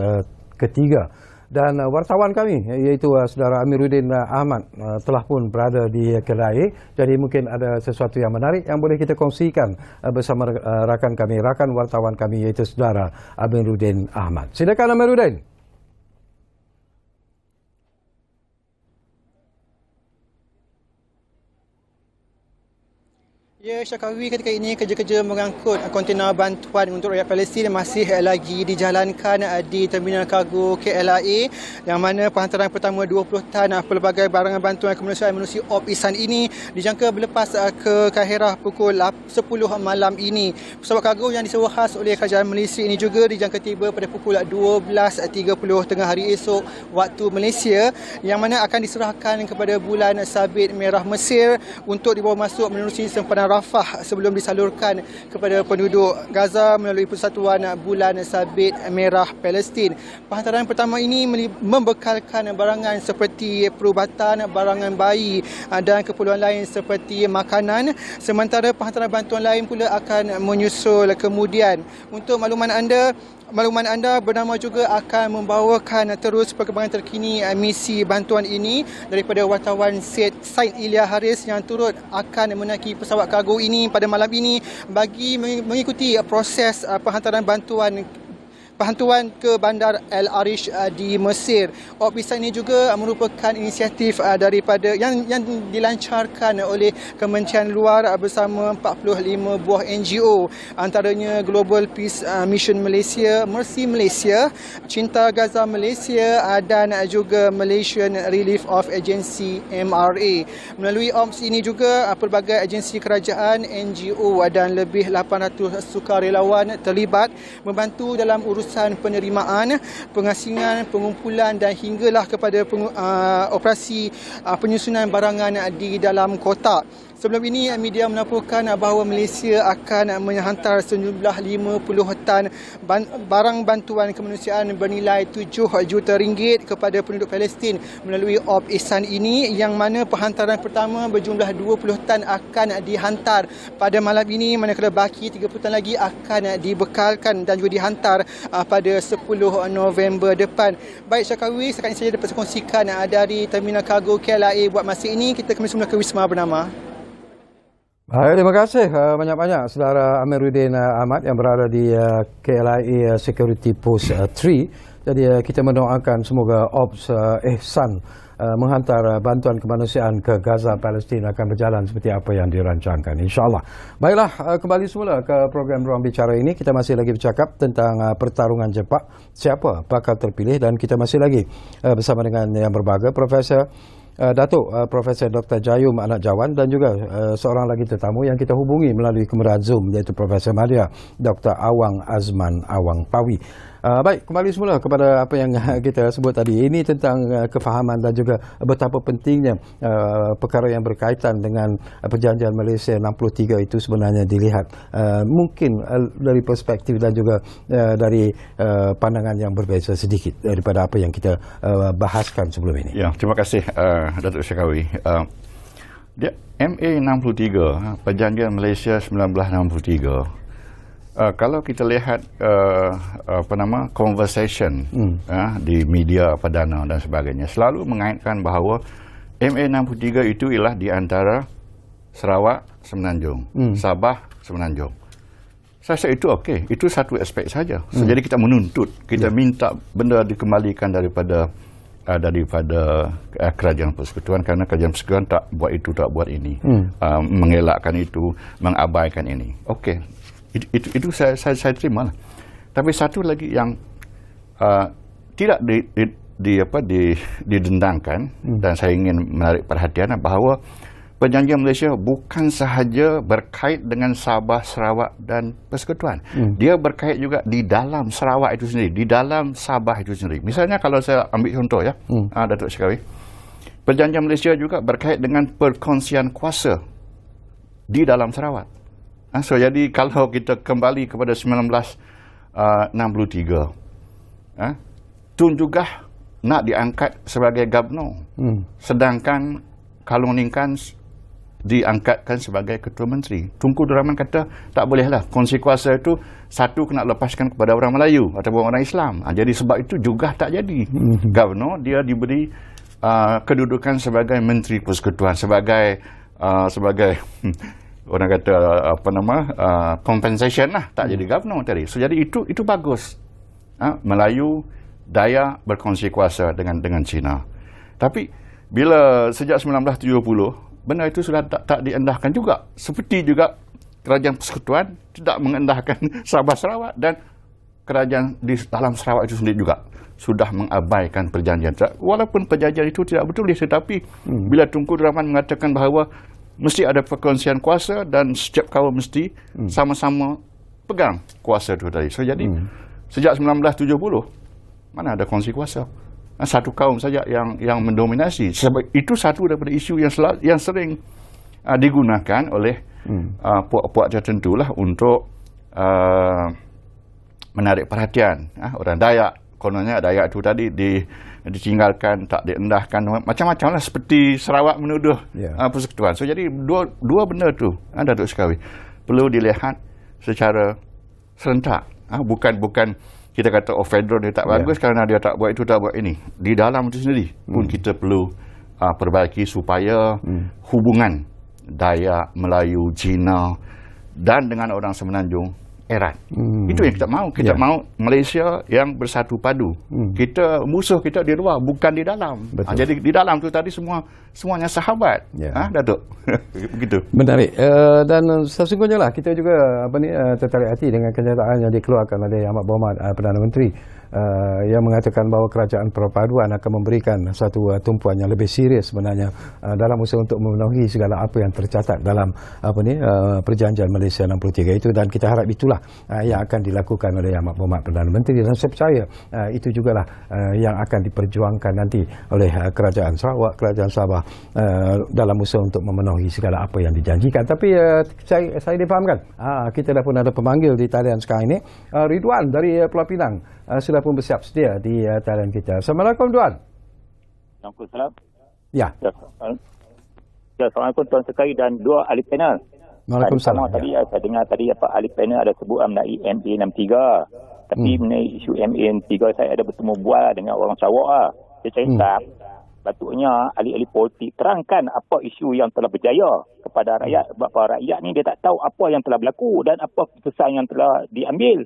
S1: ketiga. Dan wartawan kami, iaitu saudara Amiruddin Ahmad, telah pun berada di KLIA. Jadi mungkin ada sesuatu yang menarik yang boleh kita kongsikan bersama rakan kami, rakan wartawan kami, iaitu saudara Amiruddin Ahmad. Silakan Amiruddin.
S5: Ya, Syakawi, ketika ini kerja-kerja mengangkut kontena bantuan untuk rakyat Palestin masih lagi dijalankan di Terminal Kargo KLIA, yang mana penghantaran pertama 20 tan pelbagai barangan bantuan kemanusiaan menerusi Op Ihsan ini dijangka berlepas ke Kairah pukul 10 malam ini. Pesawat kargo yang disewa khas oleh kerajaan Malaysia ini juga dijangka tiba pada pukul 12.30 tengah hari esok waktu Malaysia, yang mana akan diserahkan kepada Bulan Sabit Merah Mesir untuk dibawa masuk menerusi sempadan Rafah sebelum disalurkan kepada penduduk Gaza melalui Persatuan Bulan Sabit Merah Palestin. Penghantaran pertama ini membekalkan barangan seperti perubatan, barangan bayi dan keperluan lain seperti makanan, sementara penghantaran bantuan lain pula akan menyusul kemudian. Untuk makluman anda bernama juga akan membawakan terus perkembangan terkini misi bantuan ini daripada wartawan Said Ilya Haris yang turut akan menaiki pesawat kargo ini pada malam ini bagi mengikuti proses penghantaran bantuan ke Bandar El Arish di Mesir. Op Ihsan ini juga merupakan inisiatif daripada yang dilancarkan oleh Kementerian Luar bersama 45 buah NGO, antaranya Global Peace Mission Malaysia, Mercy Malaysia, Cinta Gaza Malaysia dan juga Malaysian Relief of Agency MRA. Melalui OPS ini juga pelbagai agensi kerajaan, NGO dan lebih 800 sukarelawan terlibat membantu dalam urusan penerimaan, pengasingan, pengumpulan dan hinggalah kepada operasi penyusunan barangan di dalam kotak. Sebelum ini, media melaporkan bahawa Malaysia akan menghantar sejumlah 50 tan barang bantuan kemanusiaan bernilai 7 juta ringgit kepada penduduk Palestin melalui Op Ihsan ini, yang mana penghantaran pertama berjumlah 20 tan akan dihantar pada malam ini, manakala baki 30 tan lagi akan dibekalkan dan juga dihantar pada 10 November depan. Baik, Syakawi, sekarang ini saja dapat saya kongsikan dari Terminal Kargo KLIA buat masa ini. Kita kembali semula ke Wisma Bernama.
S1: Baik, terima kasih banyak-banyak saudara Amiruddin Ahmad yang berada di KLIA Security Post 3. Jadi kita mendoakan semoga Ops Ihsan menghantar bantuan kemanusiaan ke Gaza Palestin akan berjalan seperti apa yang dirancangkan, insyaAllah. Baiklah, kembali semula ke program Ruang Bicara ini. Kita masih lagi bercakap tentang pertarungan Jepak, siapa bakal terpilih, dan kita masih lagi bersama dengan yang berbahagia Profesor Datuk Profesor Dr. Jayum Anak Jawan dan juga seorang lagi tetamu yang kita hubungi melalui kemudahan Zoom, iaitu Profesor Madya Dr. Awang Azman Awang Pawi. Baik, kembali semula kepada apa yang kita sebut tadi. Ini tentang kefahaman dan juga betapa pentingnya perkara yang berkaitan dengan perjanjian Malaysia 63 itu sebenarnya dilihat mungkin dari perspektif dan juga dari pandangan yang berbeza sedikit daripada apa yang kita bahaskan sebelum ini.
S2: Ya, terima kasih Datuk Syakawi. Dia MA 63, Perjanjian Malaysia 1963. Kalau kita lihat conversation di media perdana dan sebagainya, selalu mengaitkan bahawa MA 63 itu ialah di antara Sarawak Semenanjung, Sabah Semenanjung. Saya rasa itu okey, itu satu aspek saja. Jadi kita menuntut, kita minta benda dikembalikan daripada kerajaan persekutuan, kerana kerajaan persekutuan tak buat itu, tak buat ini, mengelakkan itu, mengabaikan ini. Okey, itu saya terima lah. Tapi satu lagi yang tidak didendangkan, dan saya ingin menarik perhatian bahawa Perjanjian Malaysia bukan sahaja berkait dengan Sabah, Sarawak dan Persekutuan. Dia berkait juga di dalam Sarawak itu sendiri, di dalam Sabah itu sendiri. Misalnya kalau saya ambil contoh ya, Datuk Syakawi, Perjanjian Malaysia juga berkait dengan perkongsian kuasa di dalam Sarawak. So jadi kalau kita kembali kepada 1963, Tun juga nak diangkat sebagai Gubernur, sedangkan Kalung Ningkan diangkatkan sebagai Ketua Menteri. Tunku Abdul Rahman kata tak bolehlah, kongsi kuasa itu satu kena lepaskan kepada orang Melayu ataupun orang Islam. Jadi sebab itu juga tak jadi. Gubernur dia diberi kedudukan sebagai Menteri Persekutuan, sebagai orang kata compensation lah, tak jadi Gubernur tadi. So jadi itu bagus. Melayu Dayak berkongsi kuasa dengan Cina. Tapi bila sejak 1970 benda itu sudah tak diendahkan juga. Seperti juga Kerajaan Persekutuan tidak mengendahkan Sabah Sarawak, dan kerajaan di dalam Sarawak itu sendiri juga sudah mengabaikan perjanjian. Walaupun perjanjian itu tidak betul, tetapi bila Tunku Rahman mengatakan bahawa mesti ada perkongsian kuasa dan setiap kaum mesti sama-sama pegang kuasa itu tadi. So jadi sejak 1970 mana ada kongsi kuasa? Satu kaum saja yang mendominasi. Sebab itu satu daripada isu yang sering digunakan oleh puak-puak tertentu lah untuk menarik perhatian orang Dayak. Kononnya Dayak itu tadi ditinggalkan, tak diendahkan, macam-macam lah, seperti Sarawak menuduh persekutuan. So jadi dua benda tu, Datuk Sekawi, perlu dilihat secara serentak. Bukan kita kata federal dia tak bagus kerana dia tak buat itu, tak buat ini. Di dalam itu sendiri pun kita perlu perbaiki supaya hubungan Dayak, Melayu, Cina dan dengan orang Semenanjung erat. Itu yang kita mahu. Kita mahu Malaysia yang bersatu padu. Musuh kita di luar, bukan di dalam. Jadi di dalam tu tadi semuanya sahabat. Datuk. Begitu.
S1: Menarik. Dan sesungguhnya lah kita juga tertarik hati dengan kenyataan yang dikeluarkan oleh Ahmad Berhormat Perdana Menteri yang mengatakan bahawa kerajaan perpaduan akan memberikan satu tumpuan yang lebih serius sebenarnya dalam usaha untuk memenuhi segala apa yang tercatat dalam perjanjian Malaysia 63 itu, dan kita harap itulah yang akan dilakukan oleh Ahmad Berhormat Perdana Menteri, dan saya percaya itu jugalah yang akan diperjuangkan nanti oleh kerajaan Sarawak, kerajaan Sabah dalam usaha untuk memenuhi segala apa yang dijanjikan. Tapi saya difahamkan kita dah pun ada pemanggil di talian sekarang ini. Ridwan dari Pulau Pinang sudah pun bersiap sedia di talian kita. Assalamualaikum Tuan.
S6: Waalaikumsalam.
S1: Ya.
S6: Assalamualaikum Tuan Sekali dan dua ahli panel.
S1: Waalaikumsalam.
S6: Tadi saya dengar tadi ahli panel ada sebut mengenai MA63. Tapi mengenai isu MA63 saya ada bertemu bual dengan orang Sarawak. Saya cakap patutnya ahli-ahli politik terangkan apa isu yang telah berjaya kepada rakyat. Sebab rakyat ni dia tak tahu apa yang telah berlaku dan apa keputusan yang telah diambil.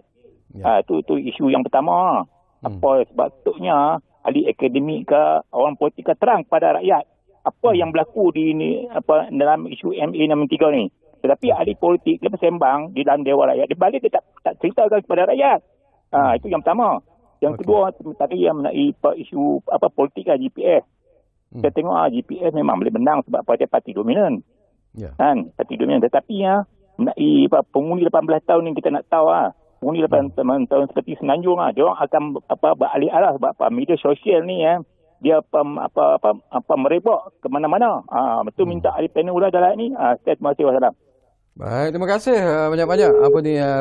S6: Itu isu yang pertama. Apa sepatutnya ahli akademik ke orang politik ke terang pada rakyat apa yang berlaku di dalam isu MA63 ni. Tetapi ahli politik dia bersembang di dalam Dewan Rakyat, dia balik dia tak ceritakan kepada rakyat. Itu yang pertama. Yang kedua tadi yang mengenai isu politik GPS. Saya tengok GPS memang boleh menang sebab parti dominan. Kan, parti dominan. Tetapi mengenai pengundi 18 tahun ni kita nak tahu pengundi 18 tahun seperti Semenanjung dia orang akan beralih arah sebab media sosial ni dia merebak ke mana-mana. Betul minta ahli panel ulah dalam ni. Terima kasih. Wassalam.
S1: Baik, terima kasih banyak-banyak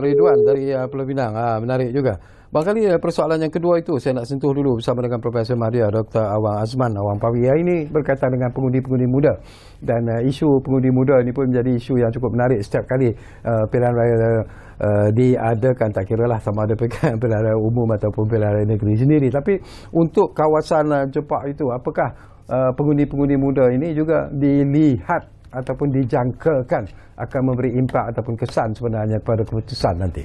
S1: Ridwan dari Pulau Pinang. Menarik juga. Barangkali persoalan yang kedua itu saya nak sentuh dulu bersama dengan Profesor Mahdia Dr. Awang Azman Awang Pawi. Ini berkaitan dengan pengundi-pengundi muda, dan isu pengundi muda ini pun menjadi isu yang cukup menarik setiap kali pilihan raya diadakan. Tak kira lah sama ada pilihan raya umum ataupun pilihan raya negeri sendiri. Tapi untuk kawasan Jepak itu, apakah pengundi-pengundi muda ini juga dilihat ataupun dijangkakan akan memberi impak ataupun kesan sebenarnya kepada keputusan nanti?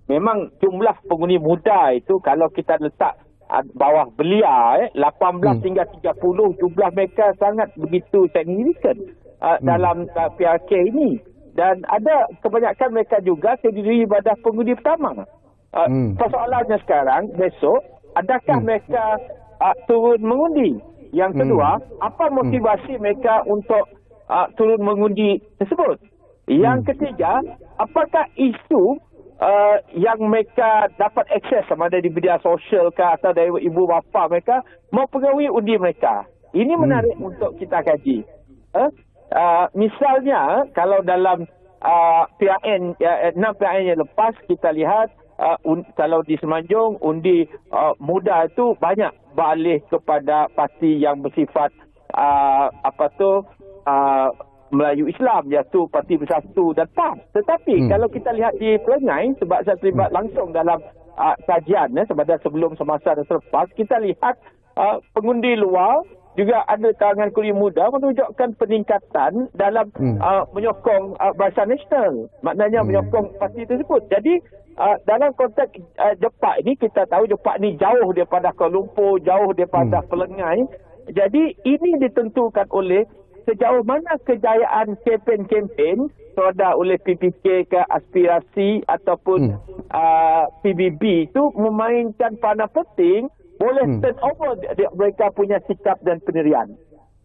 S4: Memang jumlah pengundi muda itu kalau kita letak bawah belia 18 hingga 30, jumlah mereka sangat begitu signifikan dalam PRK ini, dan ada kebanyakan mereka juga terdiri pada pengundi pertama. Persoalannya sekarang besok adakah mereka turun mengundi? Yang kedua, apa motivasi mereka untuk turun mengundi tersebut? Yang ketiga, apakah isu yang mereka dapat akses sama ada di media sosial ke atau dari ibu bapa mereka mempengaruhi undi mereka? Ini menarik untuk kita kaji. Misalnya kalau dalam PRN 6 PRN yang lepas kita lihat kalau di Semenanjung undi muda itu banyak beralih kepada parti yang bersifat Melayu Islam, iaitu Parti Bersatu dan PAS. Tetapi kalau kita lihat di Pelangai, sebab saya terlibat langsung dalam kajian sebelum, semasa dan selepas, kita lihat pengundi luar juga ada kalangan kulit muda menunjukkan peningkatan dalam menyokong Barisan Nasional. Maknanya menyokong parti tersebut. Jadi dalam konteks Jepak ini, kita tahu Jepak ni jauh daripada Kuala Lumpur, jauh daripada Pelangai. Jadi ini ditentukan oleh sejauh mana kejayaan kempen-kempen ada oleh PPK ke aspirasi ataupun PBB itu memainkan peranan penting, boleh turn over mereka punya sikap dan pendirian.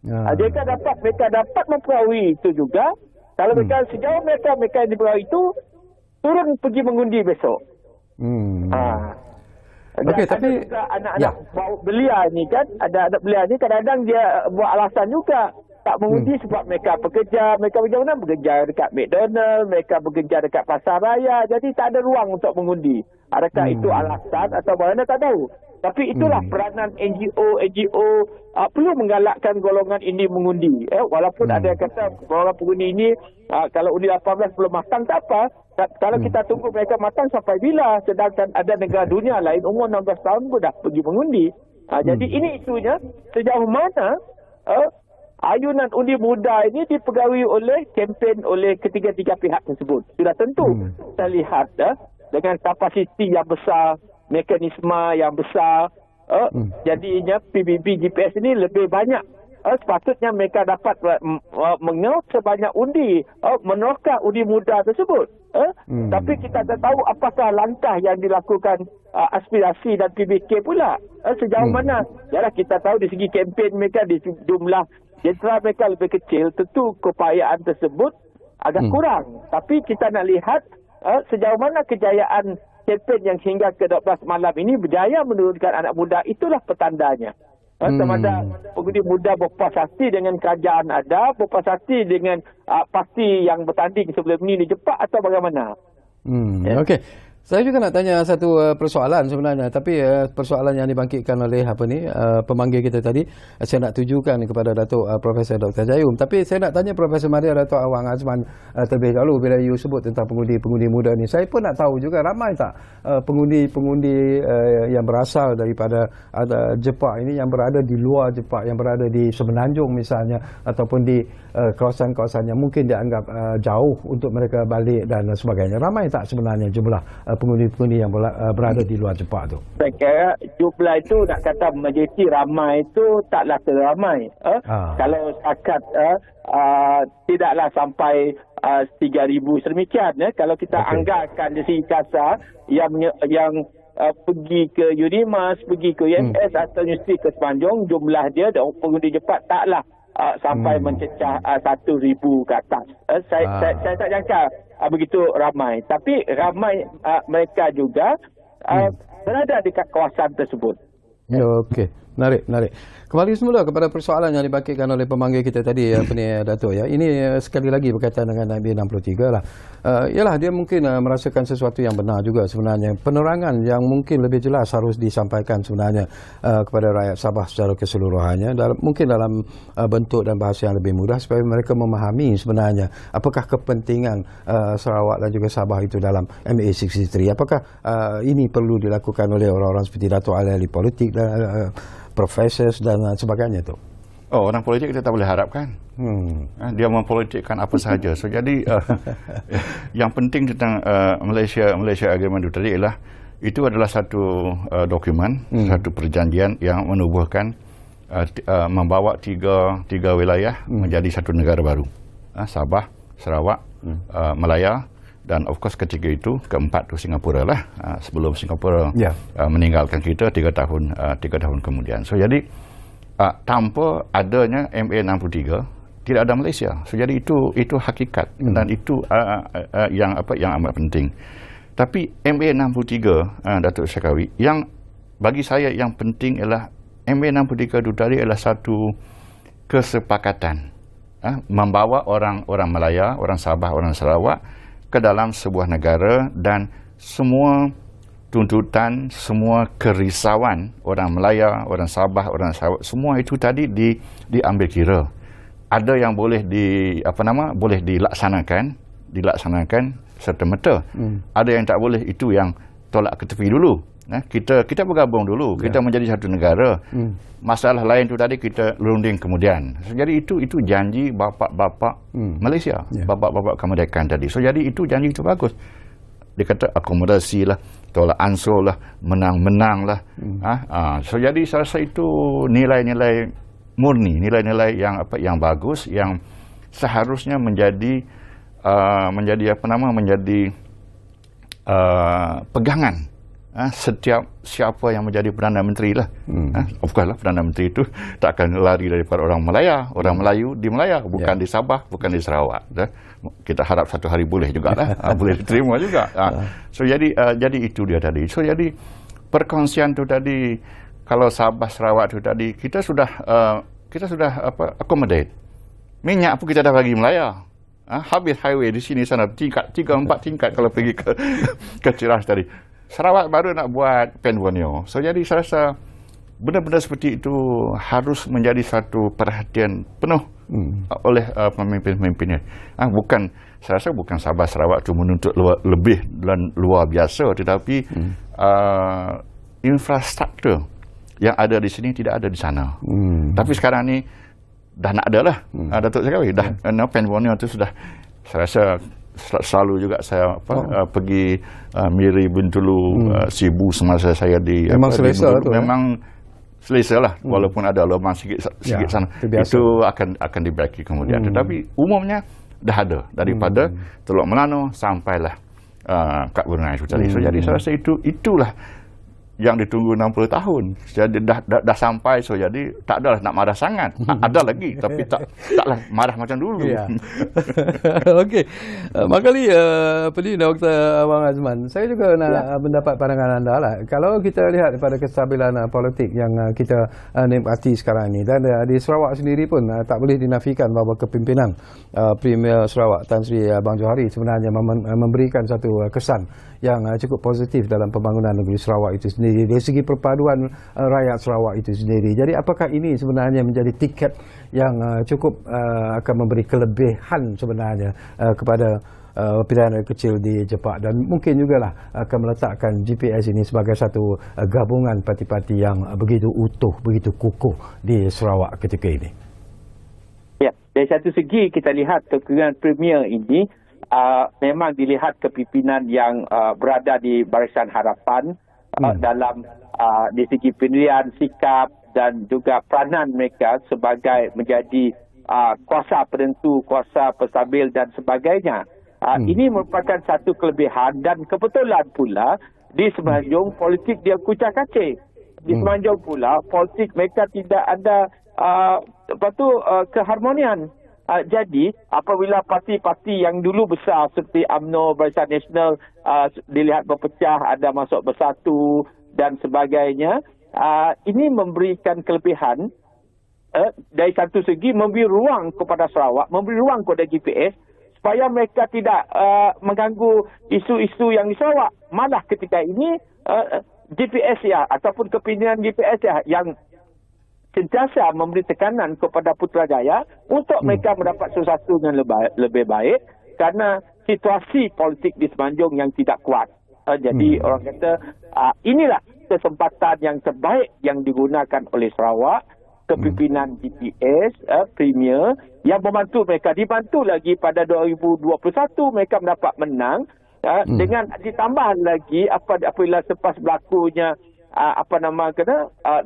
S4: Mereka dapat mempengaruhi itu juga. Kalau mereka sejauh mereka yang dipengaruhi itu turun pergi mengundi besok.
S1: Okey, tapi
S4: anak-anak belia ni kan, ada anak belia ni kadang-kadang dia buat alasan juga tak mengundi sebab mereka bekerja mana? Bekerja dekat McDonald, mereka bekerja dekat pasar raya, jadi tak ada ruang untuk mengundi. Adakah itu alasan atau bagaimana, tak tahu. Tapi itulah peranan NGO perlu menggalakkan golongan ini mengundi. Walaupun ada yang kata golongan pengundi ini kalau undi 18 belum matang tak apa. Kalau kita tunggu mereka matang sampai bila, sedangkan ada negara dunia lain umur 16 tahun pun dah pergi mengundi. Jadi ini isunya, sejauh mana ayunan undi muda ini dipengaruhi oleh kempen oleh ketiga-tiga pihak tersebut. Sudah tentu kita lihat dengan kapasiti yang besar, mekanisme yang besar, jadinya PBB GPS ini lebih banyak. Sepatutnya mereka dapat mengaut sebanyak undi, menerokah undi muda tersebut. Tapi kita tak tahu apakah langkah yang dilakukan aspirasi dan PBK pula. Sejauh mana? Yalah, kita tahu di segi kempen mereka, di jumlah jentera mereka lebih kecil, tentu keupayaan tersebut agak kurang. Tapi kita nak lihat sejauh mana kejayaan kempen yang hingga ke 12 malam ini berjaya menurunkan anak muda, itulah petandanya. Sama ada pengundi muda berpuas hati dengan kerajaan ada, berpuas hati dengan parti yang bertanding sebelum ini dijepak atau bagaimana.
S1: Okey. Saya juga nak tanya satu persoalan sebenarnya, tapi persoalan yang dibangkitkan oleh pemanggil kita tadi, saya nak tujukan kepada Datuk Profesor Dr. Jayum. Tapi saya nak tanya Profesor Maria Datuk Awang Azman terlebih dahulu bila you sebut tentang pengundi-pengundi muda ni. Saya pun nak tahu juga ramai tak pengundi-pengundi yang berasal daripada Jepak ini, yang berada di luar Jepak, yang berada di Semenanjung misalnya, ataupun di kawasan-kawasan yang mungkin dianggap jauh untuk mereka balik dan sebagainya. Ramai tak sebenarnya jumlah pengundi-pengundi yang berada di luar Jepak tu?
S4: Saya kira jumlah itu nak kata majoriti ramai itu taklah teramai. Kalau setakat tidaklah sampai 3,000 sedemikian. Kalau kita anggarkan dari segi kasar yang pergi ke UNIMAS, pergi ke UMS atau Universiti ke Semenanjung, jumlah dia pengundi Jepak taklah sampai mencecah 1,000 ke atas. Saya tak jangka begitu ramai. Tapi ramai mereka juga berada dekat kawasan tersebut.
S1: Okey. Menarik. Kembali semula kepada persoalan yang dibangkitkan oleh pemanggil kita tadi, Datuk ya. Ini sekali lagi berkaitan dengan MA63 lah. Yalah, dia mungkin merasakan sesuatu yang benar juga sebenarnya. Penerangan yang mungkin lebih jelas harus disampaikan sebenarnya kepada rakyat Sabah secara keseluruhannya, mungkin dalam bentuk dan bahasa yang lebih mudah supaya mereka memahami sebenarnya apakah kepentingan Sarawak dan juga Sabah itu dalam MA63. Apakah ini perlu dilakukan oleh orang-orang seperti Datuk ahli politik dan profesor dan sebagainya tu?
S2: Orang politik kita tak boleh harapkan. Dia mempolitikkan apa sahaja. So jadi yang penting tentang Malaysia Agreement itu tadi ialah itu adalah satu dokumen, satu perjanjian yang menubuhkan membawa tiga wilayah menjadi satu negara baru. Sabah, Sarawak, Malaya, dan of course ketika itu keempat tu Singapura lah, sebelum Singapura meninggalkan kita 3 tahun kemudian. So jadi tanpa adanya MA63 tidak ada Malaysia. So jadi itu hakikat dan itu yang amat penting. Tapi MA63 Datuk Syakawi, yang bagi saya yang penting ialah MA63 itu tadi adalah satu kesepakatan membawa orang Malaya, orang Sabah, orang Sarawak ke dalam sebuah negara, dan semua tuntutan, semua kerisauan orang Malaya, orang Sabah, orang Sarawak, semua itu tadi diambil kira. Ada yang boleh boleh dilaksanakan serta-merta. Ada yang tak boleh, itu yang tolak ke tepi dulu. Kita bergabung dulu, kita menjadi satu negara. Masalah lain tu tadi kita runding kemudian. So, jadi itu janji bapa-bapa Malaysia, bapa-bapa kemerdekaan tadi. So jadi itu janji itu bagus. Dia kata akomodasi lah, tolak ansur lah, menang-menang lah. So jadi saya rasa itu nilai-nilai murni, nilai-nilai yang bagus, yang seharusnya menjadi pegangan setiap siapa yang menjadi Perdana Menteri lah. Of course lah, Perdana Menteri itu tak akan lari daripada orang Melayu di Melaya, bukan di Sabah, bukan di Sarawak. Kita harap satu hari boleh juga lah, boleh diterima juga. So jadi itu dia tadi. So jadi perkongsian tu tadi, kalau Sabah Sarawak tu tadi, kita sudah accommodate. Minyak pun kita dah bagi Melaya. Habis highway di sini sana 3-4 tingkat kalau pergi ke Ceras tadi. Sarawak baru nak buat Pen Borneo. So jadi saya rasa benda-benda seperti itu harus menjadi satu perhatian penuh oleh pemimpin-pemimpinnya. Saya rasa bukan Sabah Sarawak itu menuntut lebih dan luar biasa, tetapi infrastruktur yang ada di sini tidak ada di sana. Tapi sekarang ni dah nak ada lah. Datuk Sekawi dah Pen Borneo itu sudah, saya rasa selalu juga saya pergi Miri, Bintulu, Sibu semasa saya di
S1: memang selesa tu,
S2: memang selesa lah, walaupun ada lubang sikit sana itu akan dibaiki kemudian. Tetapi umumnya dah ada daripada Teluk Melano sampailah Kak Brunei itu tadi. So jadi saya rasa itulah yang ditunggu 60 tahun. Jadi dah sampai, so jadi tak adalah nak marah sangat. Ada lagi, tapi taklah marah macam dulu.
S1: Ya. Okey. Makali Pelin Dr. Abang Azman, saya juga nak mendapat pandangan anda lah. Kalau kita lihat pada kestabilan politik yang kita nikmati sekarang ini, dan di Sarawak sendiri pun tak boleh dinafikan bahawa kepimpinan Premier Sarawak Tan Sri Abang Johari sebenarnya memberikan satu kesan yang cukup positif dalam pembangunan negeri Sarawak itu sendiri, dari segi perpaduan rakyat Sarawak itu sendiri. Jadi apakah ini sebenarnya menjadi tiket yang cukup akan memberi kelebihan sebenarnya kepada pilihan kecil di Jepak, dan mungkin jugalah akan meletakkan GPS ini sebagai satu gabungan parti-parti yang begitu utuh, begitu kukuh di Sarawak ketika ini?
S4: Ya, dari satu segi kita lihat kekuatan Premier ini memang dilihat kepimpinan yang berada di Barisan Harapan dalam di segi pendirian, sikap dan juga peranan mereka sebagai menjadi kuasa penentu, kuasa penstabil dan sebagainya. Ini merupakan satu kelebihan, dan kebetulan pula di semenanjung politik dia kucak-kacir. Di semenanjung pula politik mereka tidak ada keharmonian. Jadi apabila parti-parti yang dulu besar seperti UMNO, Barisan Nasional dilihat berpecah, ada masuk bersatu dan sebagainya, ini memberikan kelebihan dari satu segi, memberi ruang kepada Sarawak, memberi ruang kepada GPS supaya mereka tidak mengganggu isu-isu yang di Sarawak. Malah ketika ini GPS ataupun kepimpinan GPS yang sentiasa memberi tekanan kepada Putrajaya untuk mereka mendapat sesuatu yang lebih baik, kerana situasi politik di Semenanjung yang tidak kuat. Jadi orang kata inilah kesempatan yang terbaik yang digunakan oleh Sarawak, kepimpinan GPS Premier yang membantu mereka, dibantu lagi pada 2021 mereka mendapat menang, dengan ditambah lagi apabila selepas berlakunya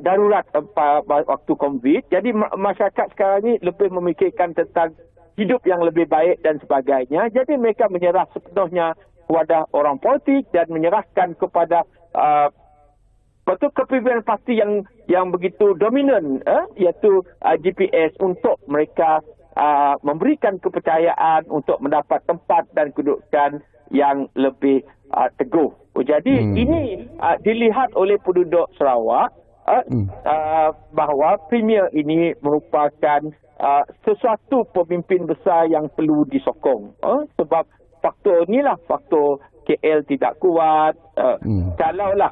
S4: darurat waktu COVID. Jadi masyarakat sekarang ni lebih memikirkan tentang hidup yang lebih baik dan sebagainya. Jadi mereka menyerah sepenuhnya kepada orang politik dan menyerahkan kepada kepimpinan parti yang begitu dominan, iaitu GPS, untuk mereka memberikan kepercayaan untuk mendapat tempat dan kedudukan yang lebih teguh. Jadi ini dilihat oleh penduduk Sarawak bahawa Premier ini merupakan sesuatu pemimpin besar yang perlu disokong. Sebab faktor inilah, faktor KL tidak kuat. Kalaulah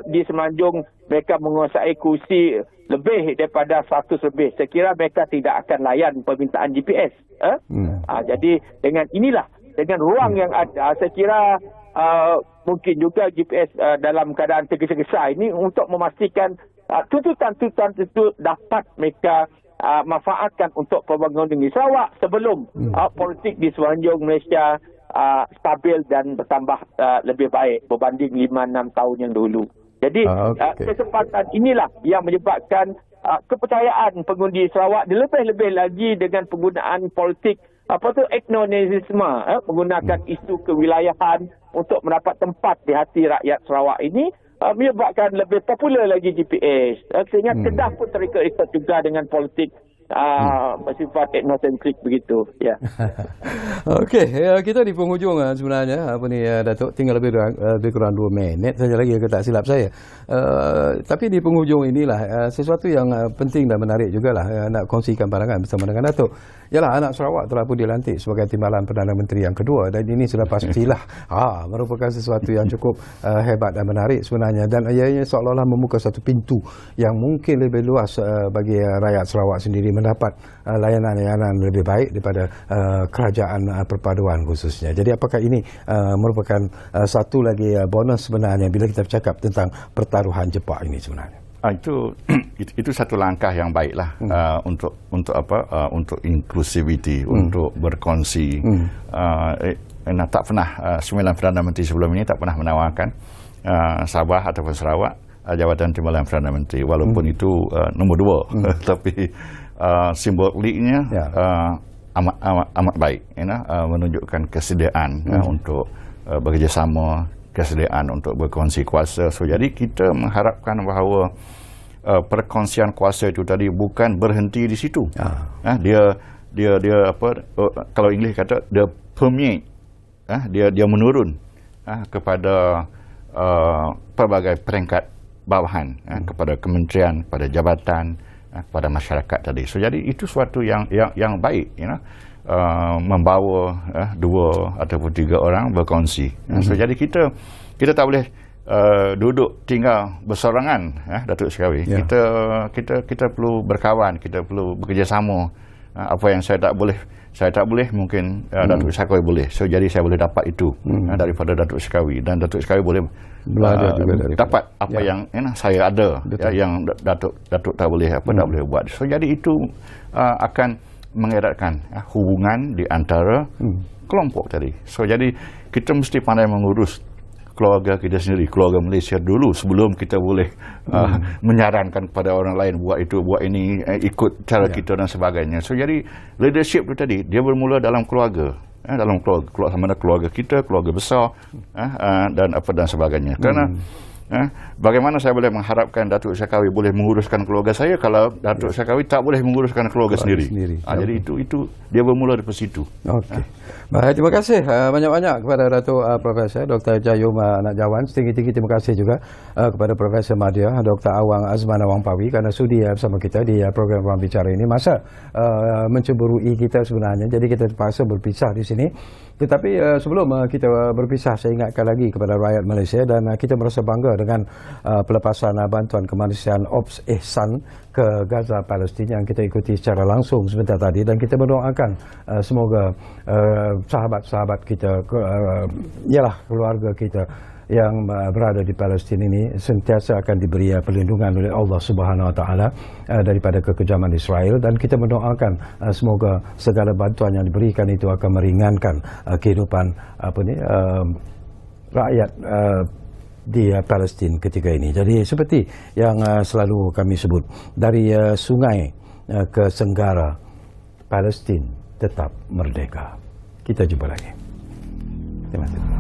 S4: di Semenanjung mereka menguasai kursi lebih daripada 100 lebih, saya kira mereka tidak akan layan permintaan GPS. Jadi dengan inilah, dengan ruang yang ada, saya kira mungkin juga GPS dalam keadaan tergesa-gesa ini untuk memastikan tuntutan-tuntutan itu dapat mereka manfaatkan untuk pembangunan di Sarawak sebelum politik di semenanjung Malaysia stabil dan bertambah lebih baik berbanding 5-6 tahun yang dulu. Jadi kesempatan inilah yang menyebabkan kepercayaan pengundi Sarawak, lebih-lebih lagi dengan penggunaan politik etnonisme, menggunakan isu kewilayahan untuk mendapat tempat di hati rakyat Sarawak ini, menyebabkan lebih popular lagi GPS. Sehingga Kedah pun terikat juga dengan politik bersifat etnosentrik begitu. Ya.
S1: Okey, kita di penghujung sebenarnya Datuk, tinggal lebih kurang 2 minit saja lagi, kalau tak silap saya. Tapi di penghujung inilah sesuatu yang penting dan menarik jugalah nak kongsikan pandangan bersama dengan Datuk. Yalah, anak Sarawak telah pun dilantik sebagai timbalan Perdana Menteri yang kedua, dan ini sudah pastilah merupakan sesuatu yang cukup hebat dan menarik sebenarnya, dan ianya seolah-olah membuka satu pintu yang mungkin lebih luas bagi rakyat Sarawak sendiri mendapat layanan-layanan lebih baik daripada kerajaan perpaduan khususnya. Jadi apakah ini merupakan satu lagi bonus sebenarnya bila kita bercakap tentang pertaruhan jepak ini sebenarnya?
S2: Itu satu langkah yang baiklah untuk inklusiviti, untuk berkongsi. Tak pernah 9 Perdana Menteri sebelum ini tak pernah menawarkan Sabah ataupun Sarawak jabatan timbalan Perdana Menteri, walaupun itu nombor 2 tapi simboliknya amat baik, menunjukkan kesediaan untuk bekerjasama, kesediaan untuk berkongsi kuasa. So, jadi kita mengharapkan bahawa perkongsian kuasa itu tadi bukan berhenti di situ. Dia kalau Inggeris kata dia permeate, dia menurun kepada pelbagai peringkat bawahan, kepada kementerian, kepada jabatan, kepada masyarakat tadi. So, jadi itu suatu yang baik, membawa 2 ataupun 3 orang berkongsi. So, jadi kita tak boleh duduk tinggal bersorangan, Datuk Sekawi. Kita perlu berkawan, kita perlu bekerjasama. Apa yang saya tak boleh mungkin Datuk Sekawi boleh. So, jadi saya boleh dapat itu daripada Datuk Sekawi, dan Datuk Sekawi boleh
S1: belajar juga
S2: dapat apa yang saya ada, yang Datuk tak boleh tak boleh buat. So, jadi itu akan mengeratkan hubungan di antara kelompok tadi. So, jadi kita mesti pandai mengurus keluarga kita sendiri, keluarga Malaysia dulu, sebelum kita boleh menyarankan kepada orang lain buat itu, buat ini, ikut cara kita dan sebagainya. So, jadi leadership itu tadi dia bermula dalam keluarga, dalam keluarga sama ada keluarga kita, keluarga besar, dan apa dan sebagainya. Kerana bagaimana saya boleh mengharapkan Datuk Sekawi boleh menguruskan keluarga saya kalau Datuk Sekawi tak boleh menguruskan keluarga sendiri. Jadi itu dia bermula dari situ.
S1: Okey. Baik, terima kasih banyak-banyak kepada Datuk Profesor Dr. Jayum Nakjawan. Setinggi-tinggi terima kasih juga kepada Profesor Madya, Dr. Awang Azman Awangpawi kerana sudi bersama kita di program Ruang Bicara ini. Masa mencemburui kita sebenarnya, jadi kita terpaksa berpisah di sini. Tetapi sebelum kita berpisah, saya ingatkan lagi kepada rakyat Malaysia, dan kita merasa bangga dengan pelepasan bantuan kemanusiaan Ops Ihsan ke Gaza, Palestin yang kita ikuti secara langsung sebentar tadi, dan kita mendoakan semoga sahabat-sahabat kita, ialah keluarga kita yang berada di Palestin ini sentiasa akan diberi perlindungan oleh Allah Subhanahu Wa Taala daripada kekejaman Israel, dan kita mendoakan semoga segala bantuan yang diberikan itu akan meringankan kehidupan rakyat di Palestin ketika ini. Jadi seperti yang selalu kami sebut, dari sungai ke senggara, Palestin tetap merdeka. Kita jumpa lagi. Terima kasih.